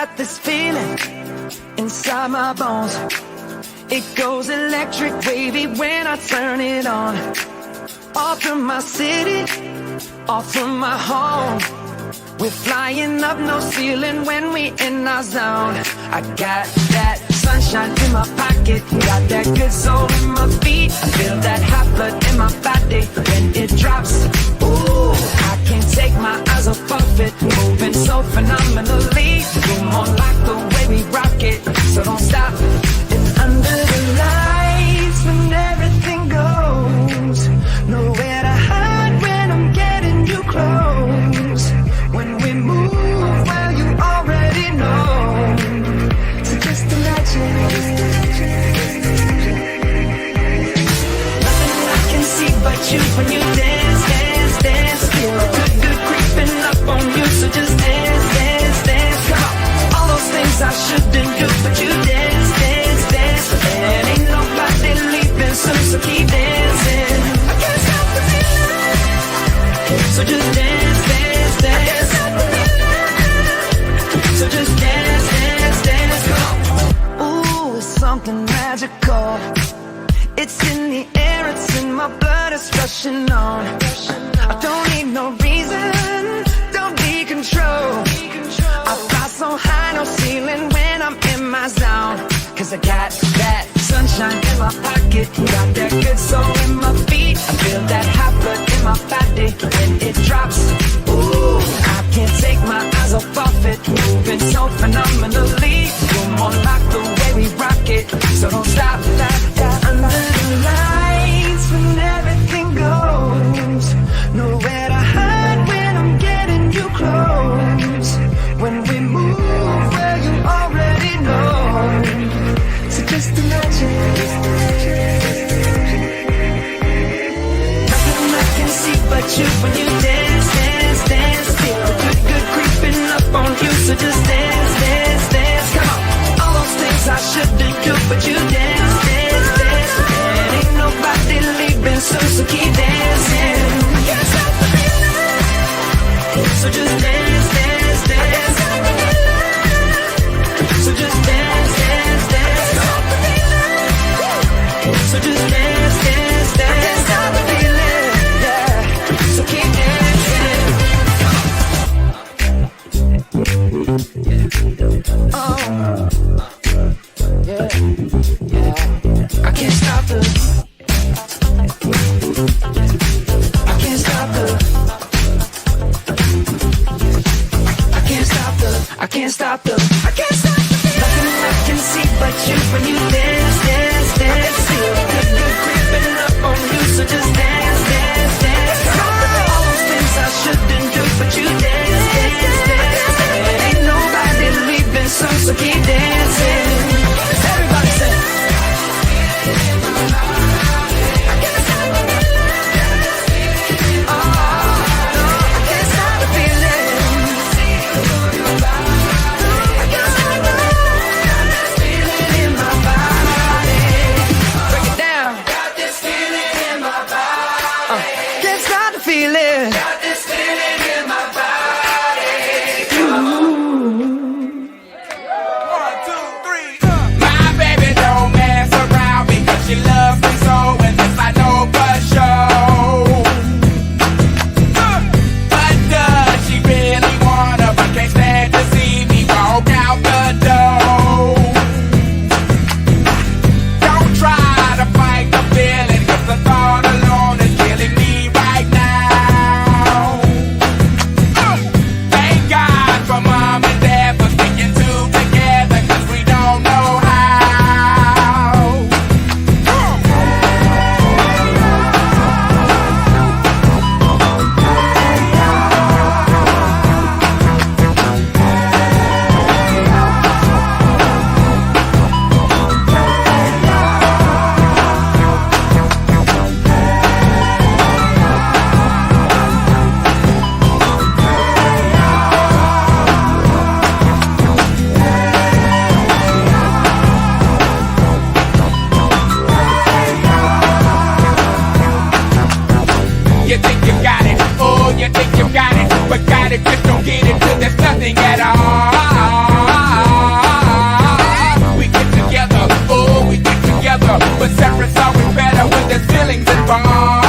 got this feeling inside my bones. It goes electric wavy when I turn it on. Off from my city, off from my home. We're flying up, no ceiling when we in our zone. I got that sunshine in my pocket, got that good soul in my feet. I feel that hot blood in my body when it drops. Ooh, I can't take my eyes off of it, moving so phenomenally. You're more like the way we rock it, so don't stop. And under the lights when everything goes, nowhere to hide when I'm getting you close. When we move, well, you already know. So just imagine. Nothing I can see but you when you dance, dance, dance. Feel good, good creeping up on you. So just dance, dance, dance. Come on. All those things I shouldn't do, but you dance, dance, dance. And ain't nobody leaving soon, so keep dancing. I can't stop the feeling. So just dance, dance, dance. So just dance, dance, dance, come on. Ooh, it's something magical. It's in the air, it's in my blood, it's rushing on. I don't need no reason, don't need control. I fly so high, no ceiling when I'm in my zone. Cause I got that sunshine in my pocket, got that good soul in my feet. I feel that hot blood in my body when it drops. Ooh, I can't take my eyes off of it, moving so phenomenally. You're more like the way we rock it, so don't stop. Under the lights when everything goes, nowhere to hide when I'm getting you close. When we move, well, you already know. So just imagine. Nothing I can see but you when you dance, dance, dance. Feel good, good creeping up on you. So just dance, dance, dance. Come on. All those things I shouldn't do, but you dance, dance, dance. And ain't nobody leaving soon, so keep dancing. I can't stop the feeling. can't stop the feeling. Got this feeling in my body. One, two, three. My baby don't mess around because she loves me so, and this I know for sure. But does she really wanna? But can't stand to see me walk out the door. Don't try to fight the feeling, 'cause the thought alone is killing me right now. Thank God for mom and dad for sticking two together, 'cause we don't know how. You think you got it, oh, you think you got it, but got it, just don't get it till there's nothing at all. We get together, oh, we get together, but separate's always better when there's feelings involved.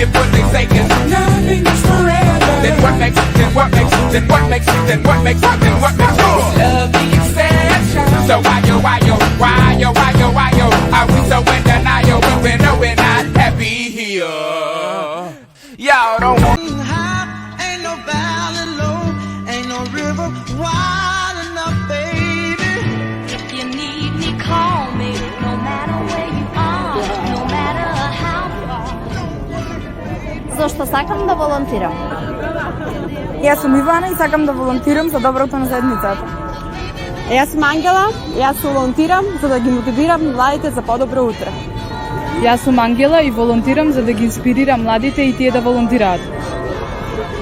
If what they say is nothing is forever, then what makes, then what makes, then what makes, then what makes, then what makes love the exception? So why are we so in denial when we know we're not happy here? Y'all don't want. Ain't no valley low, ain't no river wide enough, baby. If you need me, call me. No matter where you are, no matter how far. Зошто сакам да волонтирам? Јас сум Ивана и сакам да волонтирам за доброто на заедницата. Јас сум Ангела, јас волонтирам за да ги мотивирам младите за подобро утре. Јас сум Ангела и волонтирам за да ги инспирирам младите и тие да волонтираат.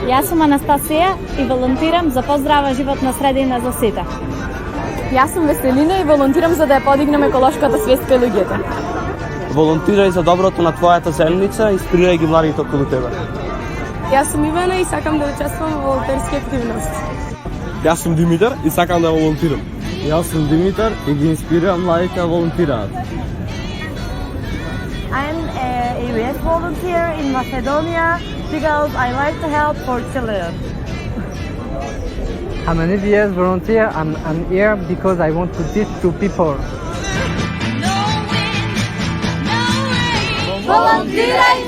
Јас сум Анастасија и волонтирам за поздрава животна средина за сите. Јас сум Веселина и волонтирам за да ја подигнем еколошката свест кај луѓето. Волонтирај за доброто на твојата заедница, инспирирај ги младите околу тебе. Јас сум Ивана и сакам да учествувам во волонтерски активности. Јас сум Димитар и сакам да волонтирам. Јас сум Димитар и ги инспирирам младите да волонтираат. I'm a youth volunteer in Macedonia because I like to help for children. I'm an EVS volunteer and I'm here because I want to teach to people. Волонтирай